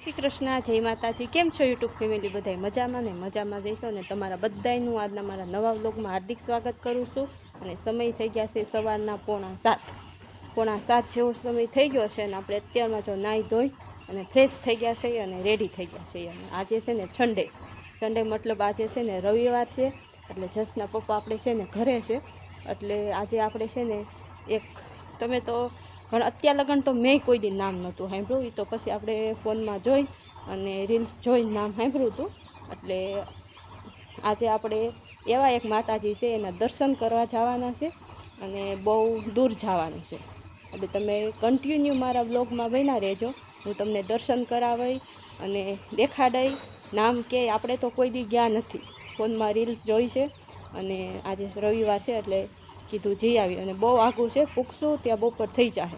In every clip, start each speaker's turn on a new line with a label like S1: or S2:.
S1: શ્રી કૃષ્ણ, જય માતાજી। કેમ છો યુટ્યુબ ફેમિલી? બધાય મજામાં ને? મજામાં જઈશો ને? તમારા બધાયનું આજના મારા નવા વ્લોગમાં હાર્દિક સ્વાગત કરું છું। અને સમય થઈ ગયા છે સવારના 6:45 જેવો સમય થઈ ગયો છે અને આપણે અત્યારમાં જો નાહી ધોઈ અને ફ્રેશ થઈ ગયા છે અને રેડી થઈ ગયા છે। અને આજે છે ને સન્ડે મતલબ આજે છે ને રવિવાર છે, એટલે જસના પપ્પા આપણે છે ને ઘરે છે, એટલે આજે આપણે છે ને એક તમે તો અત્યાર લગન તો મેં કોઈ દી નામ નહોતું સાંભળ્યું, એ તો પછી આપણે ફોનમાં જોઈ અને રીલ્સ જોઈને નામ સાંભળ્યું હતું। એટલે આજે આપણે એવા એક માતાજી છે એના દર્શન કરવા જવાના છે અને બહુ દૂર જવાનું છે, એટલે તમે કન્ટિન્યુ મારા બ્લોગમાં બન્યા રહેજો। હું તમને દર્શન કરાવી અને દેખાડાઈ નામ કે આપણે તો કોઈ દી ગયા નથી, ફોનમાં રીલ્સ જોઈ છે અને આજે રવિવાર છે એટલે કીધું જઈ આવી। અને બહુ આઘું છે, પૂગશું ત્યાં બપોર થઈ જશે,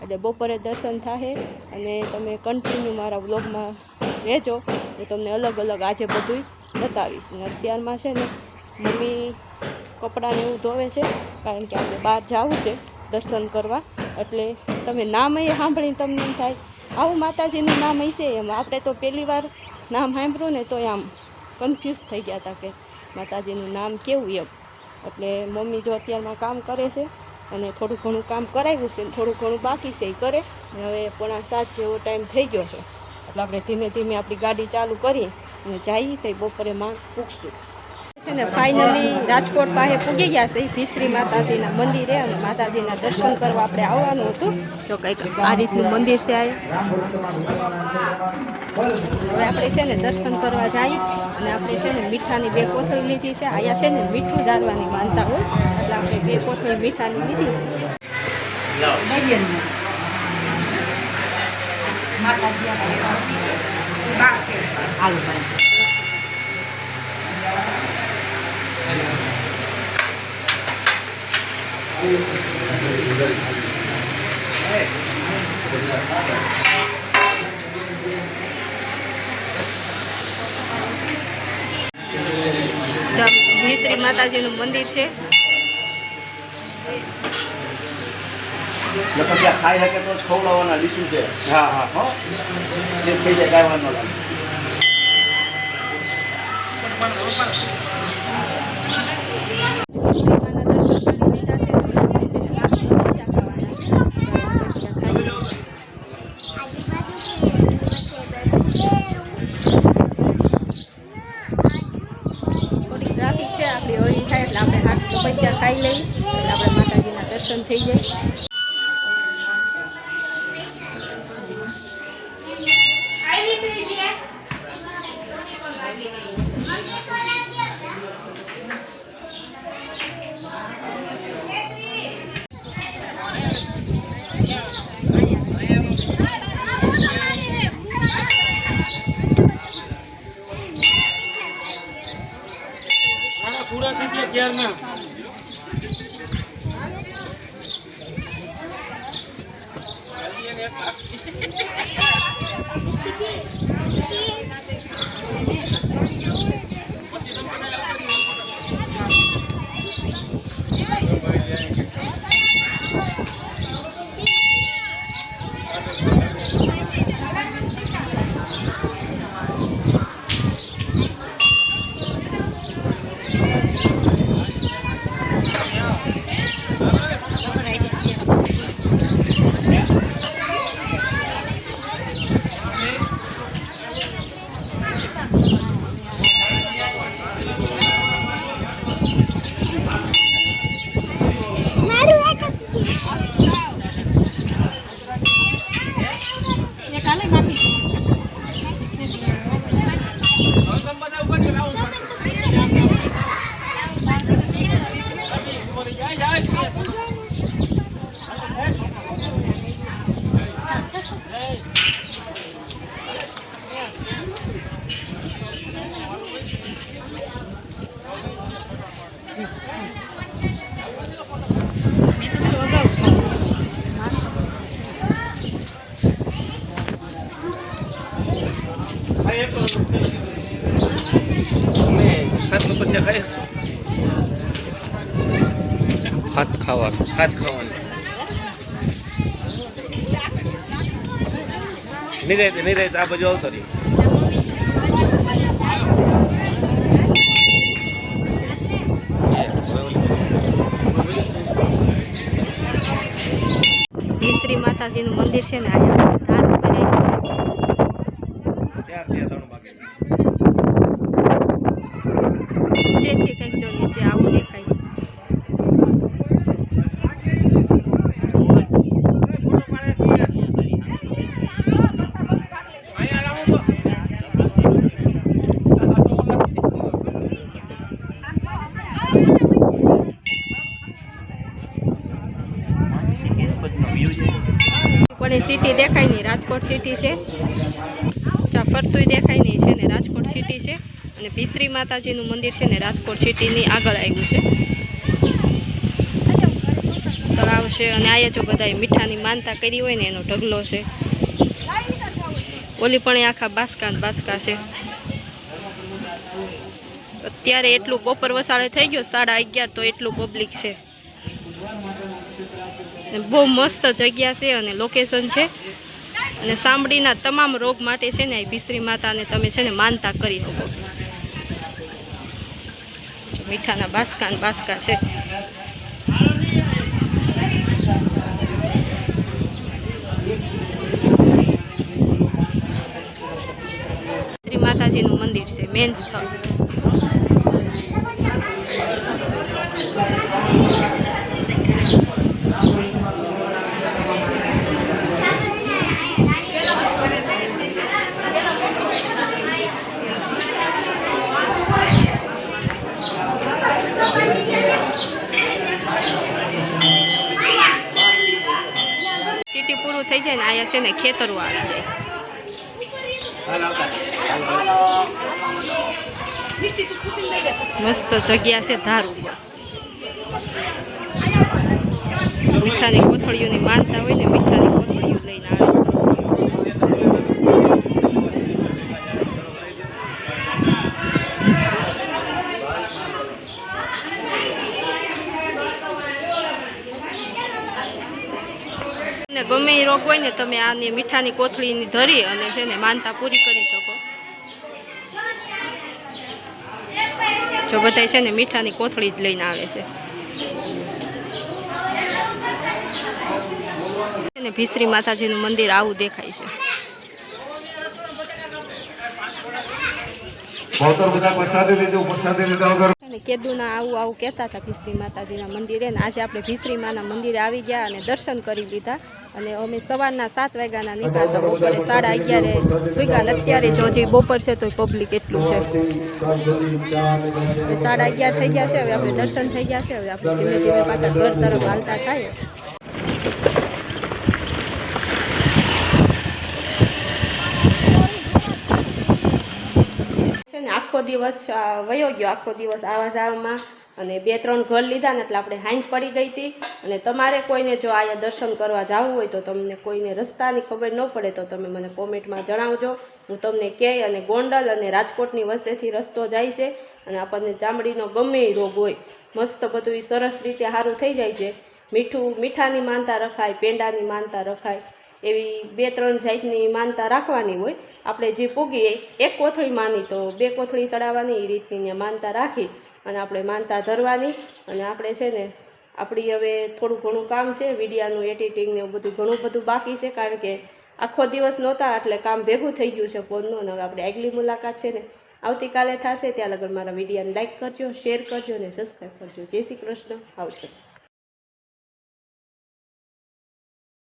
S1: એટલે બપોરે દર્શન થાય અને તમે કન્ટિન્યુ મારા વ્લોગમાં રહેજો। હું તમને અલગ અલગ આજે બધું બતાવીશ। ને અત્યારમાં છે ને મમ્મી કપડાને એવું ધોવે છે, કારણ કે આપણે બહાર જવું છે દર્શન કરવા, એટલે તમે નામ એ સાંભળીને તમને એમ થાય આવું માતાજીનું નામ હશે એમ। આપણે તો પહેલી વાર નામ સાંભળ્યું ને તો આમ કન્ફ્યુઝ થઈ ગયા હતા કે માતાજીનું નામ કેવું એમ। એટલે મમ્મી જો અત્યારમાં કામ કરે છે અને થોડું ઘણું કામ કરાવ્યું છે, થોડું ઘણું બાકી છે એ કરે। હવે 6:45 જેવો ટાઈમ થઈ ગયો છે, એટલે આપણે ધીમે ધીમે આપણી ગાડી ચાલુ કરી અને જઈએ તો બપોરે માં પૂગશું છે ને। ફાઇનલી રાજકોટ પાસે પૂગી ગયા છે ભીસરી માતાજીના મંદિરે, અને માતાજીના દર્શન કરવા આપણે આવવાનું હતું। જો કંઈક આ રીતનું મંદિર છે આ। હવે આપણે છે ને દર્શન કરવા જઈએ અને આપણે છે ને મીઠાની 2 કોથળી લીધી છે। અહીંયા છે ને મીઠું ધારવાની માનતા હોય, એટલે આપણે 2 કોથળી મીઠાની લીધી છે।
S2: માતાજી
S1: ભીસરી માતાજીનું મંદિર છે।
S3: પછી આ ખાઈ શકે તો જ ખવડાવવાના ડીશું છે। હા હા હો એ થઈ જાય કાંઈ વાંધો નથી।
S1: થોડીક ટ્રાફિક છે, આપણી હોળી થાય એટલે આપણે હાથ પૈસા ખાઈ લઈએ, એટલે આપણે માતાજીના દર્શન થઈ જાય।
S4: पूरा થઈ ગયા ત્યારના
S3: હાથ ખાવાનું નિરાયત આ બાજુ આવતો રહી.
S1: શ્રી માતાજીનું મંદિર છે ને અહીંયા ધાર ઉપર આવ્યું છે નીચેથી કંઈક જો નીચે આવું દેખાય. પણ એ સિટી દેખાય નહીં, રાજકોટ સિટી છે. ત્યાં ફરતુંય દેખાય નહીં છે ને રાજકોટ સિટી છે. અને ભીસરી માતાજીનું મંદિર છે ને રાજકોટ સિટીની આગળ આવ્યું છે. તળાવ છે અને આ જો બધાએ મીઠાની માનતા કરી હોય ને એનો ઢગલો છે. ઓલી પણ એ આખા બાસકા ને બાસકા છે. અત્યારે એટલું બપોર વસાળે થઈ ગયો 11:30 તો એટલું પબ્લિક છે. બહુ મસ્ત જગ્યા છે અને લોકેશન છે. અને સાંભળીના તમામ રોગ માટે છે ને ભીસરી માતાને તમે છે ને માનતા કરી શકો. મીઠાના બાસકા ને બાસકા છે. શ્રી માતાજીનું મંદિર છે મેન સ્થળ. સિટી પૂરું થઈ જાય ને આયા છે ને ખેતરો આવી જાય. મસ્ત જગ્યા છે ધાર ઉપર. મીઠાની કોથળીઓની માનતા હોય ને મીઠાની કોથળીઓ લઈને આવે. ગમે એ રોગ હોય ને તમે આની મીઠાની કોથળીની ધરી અને છે ને માનતા પૂરી કરી શકો. જો બધા છે ને મીઠાની કોથળી જ લઈને આવે છે. ને ભીસરી માતાજીનું મંદિર આવું દેખાય છે. કેદુના આવું કહેતા હતા ભીસરી માતાજીના મંદિરે ને આજે આપણે ભીસરી માના મંદિરે આવી ગયા અને દર્શન કરી લીધા. અને અમે સવારના 7 વાગ્યાના નીકળ્યા હતા, બપોરે 11:30 વાગ્યા. અત્યારે જો હજી બપોર છે તો પબ્લિક એટલું છે. 11:30 થઈ ગયા છે. હવે આપણે દર્શન થઈ ગયા છે. હવે આપણે ધીમે ધીમે પાછા ઘર તરફ હાલતા થાય. છે ને આખો દિવસ વયો ગયો, આખો દિવસ આવા જવામાં અને 2-3 ઘર લીધા ને એટલે આપણે હાંજ પડી ગઈ હતી. અને તમારે કોઈને જો અહીંયા દર્શન કરવા જવું હોય તો તમને કોઈને રસ્તાની ખબર ન પડે તો તમે મને કોમેન્ટમાં જણાવજો. હું તમને કહે. અને ગોંડલ અને રાજકોટની વચ્ચેથી રસ્તો જાય છે. અને આપણને ચામડીનો ગમે એ રોગ હોય મસ્ત બધું સરસ રીતે સારું થઈ જાય છે. મીઠાની માનતા રખાય, પેંડાની માનતા રખાય, એવી 2-3 જાતની માનતા રાખવાની હોય. આપણે જે પૂગીએ 1 કોથળી માની તો 2 કોથળી ચડાવવાની, એ રીતની માનતા રાખી અને આપણે માનતા ધરવાની. અને આપણે છે ને આપણી હવે થોડું ઘણું કામ છે, વિડીયાનું એડિટિંગ ને એવું ઘણું બધું બાકી છે. કારણ કે આખો દિવસ નહોતા એટલે કામ ભેગું થઈ ગયું છે ફોનનું. અને હવે આપણે આગલી મુલાકાત છે ને આવતીકાલે થશે. ત્યાં લગન મારા વિડીયાને લાઈક કરજો, શેર કરજો અને સબસ્ક્રાઈબ કરજો. જય શ્રી કૃષ્ણ. આવજો.